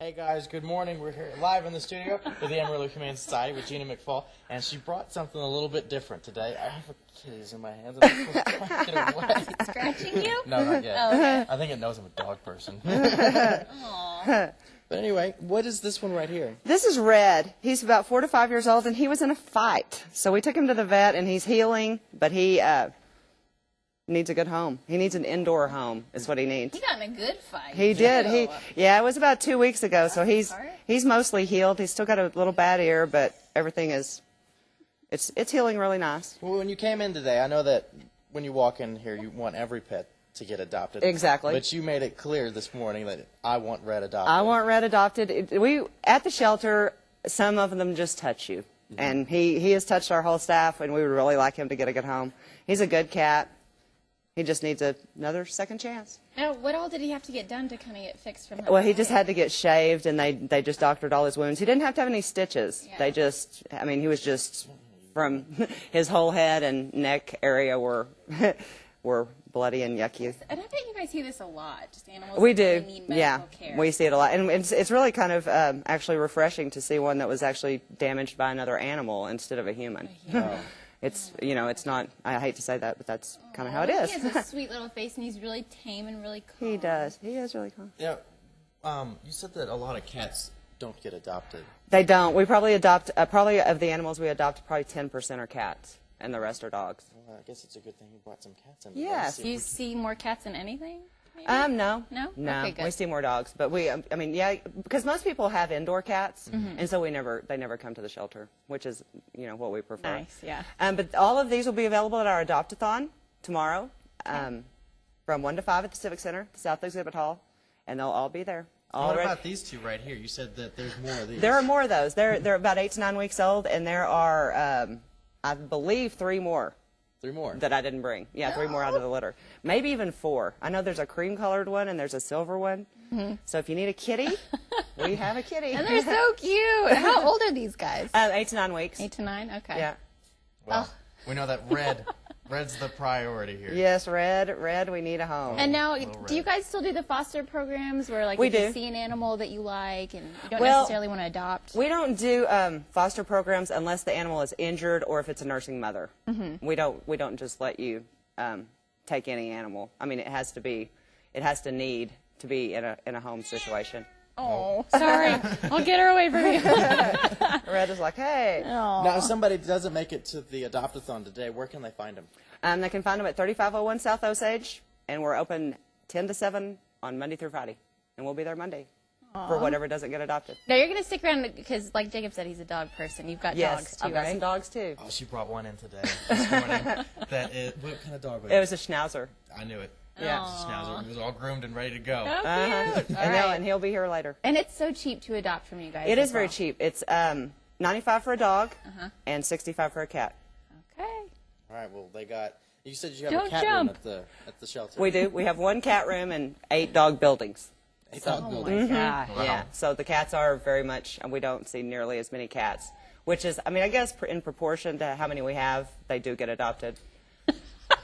Hey guys, good morning. We're here live in the studio with the Amarillo Humane Society with Gina McFall, and she brought something a little bit different today. I have a kitties in my hands, and I'm supposed to get away. Scratching you? No, not yet. Oh, okay. I think it knows I'm a dog person. But anyway, what is this one right here? This is Red. He's about 4 to 5 years old, and he was in a fight. So we took him to the vet, and he's healing, but he needs a good home. He needs an indoor home is what he needs. He got in a good fight. He did. Yeah, it was about 2 weeks ago, so he's mostly healed. He's still got a little bad ear, but everything is, it's healing really nice. Well, when you came in today, I know that when you walk in here, you want every pet to get adopted. Exactly. But you made it clear this morning that I want Red adopted. I want Red adopted. At the shelter, some of them just touch you. Mm-hmm. And he has touched our whole staff, and we would really like him to get a good home. He's a good cat. He just needs another second chance. Now, what all did he have to get done to kind of get fixed from that? Well, he just had to get shaved, and they just doctored all his wounds. He didn't have to have any stitches. Yeah. He was just, from his whole head and neck area were bloody and yucky. And I bet you guys see this a lot, just animals we that do. really need medical care. We see it a lot. And it's really kind of actually refreshing to see one that was actually damaged by another animal instead of a human. It's not, I hate to say that, but that's kind of how it is. He has a sweet little face, and he's really tame and really calm. He does. He is really calm. Yeah. You said that a lot of cats don't get adopted. They don't. We probably adopt, probably of the animals we adopt, probably 10% are cats, and the rest are dogs. Well, I guess it's a good thing you brought some cats in. Yes. Do you see more cats than anything? Maybe? No. No? No. Okay, good. We see more dogs, but because most people have indoor cats, and so they never come to the shelter, which is, what we prefer. Nice, yeah. But all of these will be available at our Adopt-a-thon tomorrow, from 1 to 5 at the Civic Center, the South Exhibit Hall, and they'll all be there. What about these two right here? You said that there's more of these. There are more of those. They're about 8 to 9 weeks old, and there are, I believe, 3 more. 3 more? That I didn't bring. Yeah, 3 more out of the litter. Maybe even 4. I know there's a cream-colored one and there's a silver one. So if you need a kitty, we have a kitty. And they're so cute. How old are these guys? 8 to 9 weeks. 8 to 9? Okay. Yeah. Well, we know that Red's the priority here. Yes, Red, we need a home. And now, do you guys still do the foster programs where, like, you see an animal that you like and you don't necessarily want to adopt? We don't do foster programs unless the animal is injured or if it's a nursing mother. We don't just let you take any animal. I mean, it has to need to be in a home situation. Oh, sorry. I'll get her away from you. Red is like, hey. Aww. Now, if somebody doesn't make it to the Adopt-a-thon today, where can they find them? They can find them at 3501 South Osage, and we're open 10 to 7 on Monday through Friday. And we'll be there Monday for whatever doesn't get adopted. Now, you're going to stick around because, like Jacob said, he's a dog person. You've got dogs, too, I've got right? some dogs, too. Oh, she brought one in today, this morning. What kind of dog was it? It was a Schnauzer. I knew it. Yeah. It was a Schnauzer. It was all groomed and ready to go. Oh, cute. And he'll be here later. And it's so cheap to adopt from you guys. It is very cheap. It's $95 for a dog and $65 for a cat. Okay. All right. Well, you said you have a cat room at the shelter. We do. We have 1 cat room and 8 dog buildings. 8 dog buildings. Gosh. Wow. Yeah. So the cats are very much, and we don't see nearly as many cats, which is, I guess in proportion to how many we have, they do get adopted.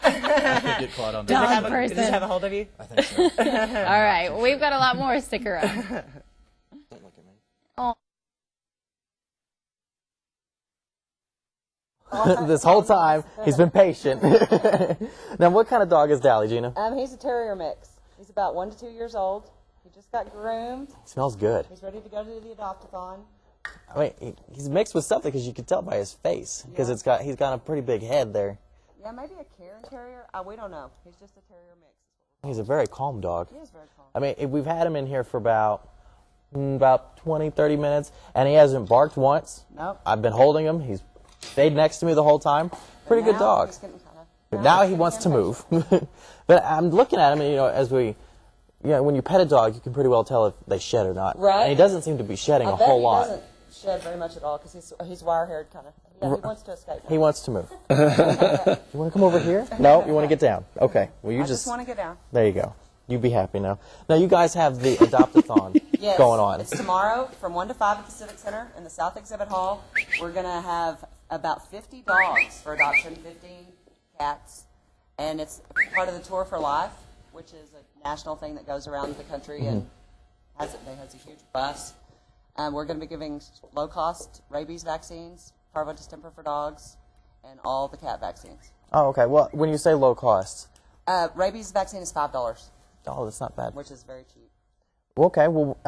I could get caught on Dog person. Does it have a hold of you? I think so. All right. Well, we've got a lot more. Stick around. Don't look at me. Oh. This whole time, he's been patient. Now, what kind of dog is Dally, Gina? He's a terrier mix. He's about 1 to 2 years old. He just got groomed. Smells good. He's ready to go to the Adopt-a-thon. I mean, he's mixed with something because you can tell by his face because he's got a pretty big head there. Yeah, maybe a Cairn Terrier. We don't know. He's just a terrier mix. He's a very calm dog. He is very calm. I mean, we've had him in here for about 20, 30 minutes, and he hasn't barked once. Nope. I've been holding him. He's stayed next to me the whole time. Pretty good dog. He's getting But now he wants to move. But I'm looking at him, and when you pet a dog, you can pretty well tell if they shed or not. Right. And he doesn't seem to be shedding a whole lot. He doesn't shed very much at all because he's wire-haired kind of. Yeah, he wants to escape. He wants to move. You want to come over here? No, you want to get down. Okay. Well, you I just want to get down. There you go. You be happy now. Now you guys have the Adopt-a-thon going on. It's tomorrow from 1 to 5 at the Civic Center in the South Exhibit Hall. We're going to have about 50 dogs for adoption, 15 cats, and it's part of the Tour for Life, which is a national thing that goes around the country and has a huge bus. We're going to be giving low-cost rabies vaccines, parvo distemper for dogs, and all the cat vaccines. Oh, okay. Well, when you say low cost, Rabies vaccine is $5. oh, that's not bad. Which is very cheap. Okay. Well,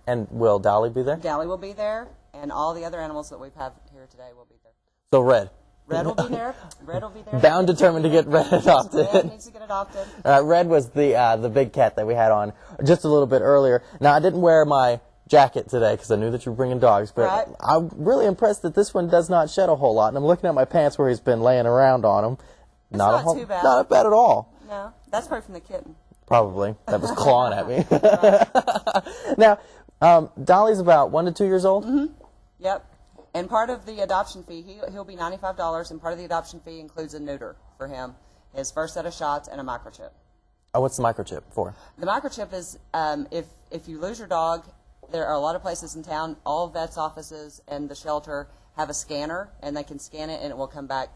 and will Dolly be there? Dolly will be there, and all the other animals that we have here today will be there. So Red. Red will be there. Red will be there. Bound determined to get Red adopted. Red needs to get adopted. Red was the big cat that we had on just a little bit earlier. Now, I didn't wear my jacket today because I knew that you were bringing dogs, but right. I'm really impressed that this one does not shed a whole lot. And I'm looking at my pants where he's been laying around on them. Not too bad. Not bad at all. No, that's probably from the kitten. Probably. That was clawing at me. Now, Dolly's about 1 to 2 years old? Mm-hmm. Yep. And part of the adoption fee, he'll be $95, and part of the adoption fee includes a neuter for him, his first set of shots, and a microchip. Oh, what's the microchip for? The microchip is if you lose your dog, there are a lot of places in town, all vets' offices and the shelter have a scanner, and they can scan it, and it will come back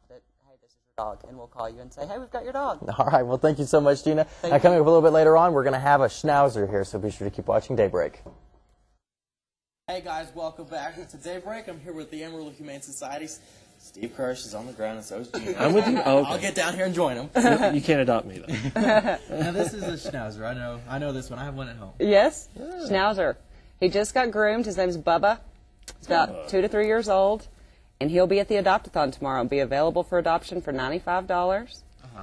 that, hey, this is your dog, and we'll call you and say, hey, we've got your dog. All right. Well, thank you so much, Gina. Now, coming up a little bit later on, we're going to have a schnauzer here, so be sure to keep watching Daybreak. Hey guys, welcome back to Daybreak. I'm here with the Amarillo Humane Society. Steve Kirsch is on the ground, and so is Gina. I'm with you. Oh, okay. I'll get down here and join him. You can't adopt me, though. Now this is a Schnauzer. I know this one. I have one at home. Yes, Schnauzer. He just got groomed. His name's Bubba. He's about 2 to 3 years old, and he'll be at the Adopt-A-thon tomorrow and be available for adoption for $95.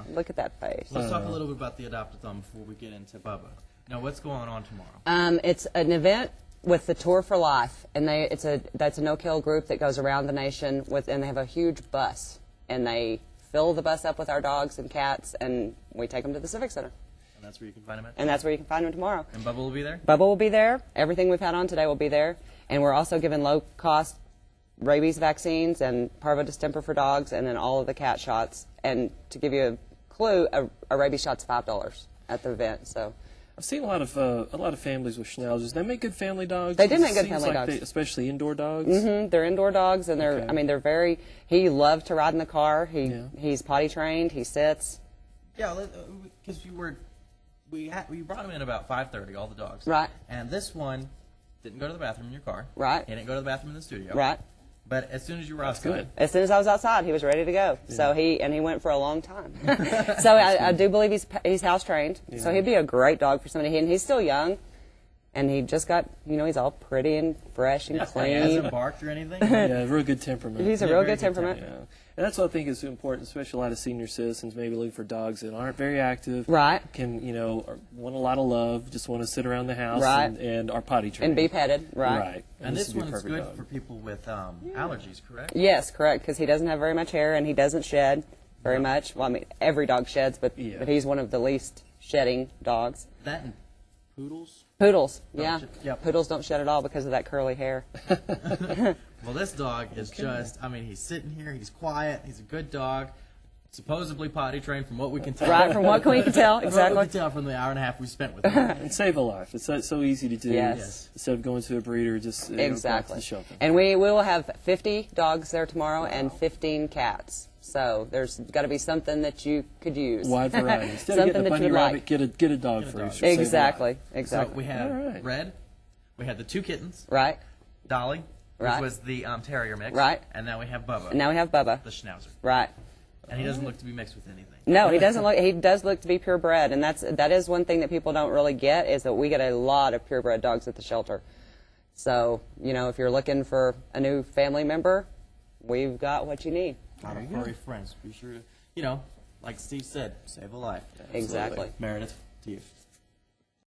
Look at that face. Let's talk a little bit about the Adopt-A-thon before we get into Bubba. Now, what's going on tomorrow? It's an event with the Tour for Life, and that's a no-kill group that goes around the nation and they have a huge bus, and they fill the bus up with our dogs and cats, and we take them to the Civic Center. And that's where you can find them at? And that's where you can find them tomorrow. And Bubba will be there? Bubba will be there. Everything we've had on today will be there, and we're also giving low-cost rabies vaccines and parvo distemper for dogs, and then all of the cat shots. And to give you a clue, a rabies shot's $5 at the event. So. I've seen a lot of families with schnauzers. They make good family dogs. They do make good family dogs, especially indoor dogs. Mm-hmm. They're indoor dogs, and they're they're very. He loved to ride in the car. He's potty trained. He sits. Yeah, because we brought him in about 5:30. All the dogs. Right. And this one didn't go to the bathroom in your car. Right. He didn't go to the bathroom in the studio. Right. But as soon as you were outside. As soon as I was outside, he was ready to go. Yeah. So he went for a long time. So I do believe he's house trained. Yeah. So he'd be a great dog for somebody. And he's still young, and he just got he's all pretty and fresh and clean. He hasn't barked or anything. Yeah, real good temperament. He's a real good temperament. Yeah. And that's what I think is important, especially a lot of senior citizens maybe looking for dogs that aren't very active. Right. Can, want a lot of love, just want to sit around the house and are potty trained. And be petted. Right. Right. And this one is good for people with allergies, correct? Yes, correct, because he doesn't have very much hair and he doesn't shed very much. Well, I mean, every dog sheds, but he's one of the least shedding dogs. That and poodles? Poodles, yeah. Yep. Poodles don't shed at all because of that curly hair. Well, this dog is he's sitting here, he's quiet, he's a good dog, supposedly potty trained from what we can tell. Right, from what we can tell, exactly. From what we can tell from the hour and a half we spent with him. And save a life. It's so easy to do. Yes. Instead of going to a breeder, just exactly. To the shelter. And we will have 50 dogs there tomorrow and 15 cats. So there's got to be something that you could use. Wide variety. Instead of getting a bunny rabbit, get a dog first. Exactly. So we had Red, we had the 2 kittens. Right. Dolly, which was the terrier mix. Right. And now we have Bubba. And now we have Bubba. The Schnauzer. Right. And he doesn't look to be mixed with anything. No, he doesn't look. He does look to be purebred, and that is one thing that people don't really get is that we get a lot of purebred dogs at the shelter. So if you're looking for a new family member, we've got what you need. Our furry friends. Be sure to, like Steve said, save a life. Exactly. Meredith, to you.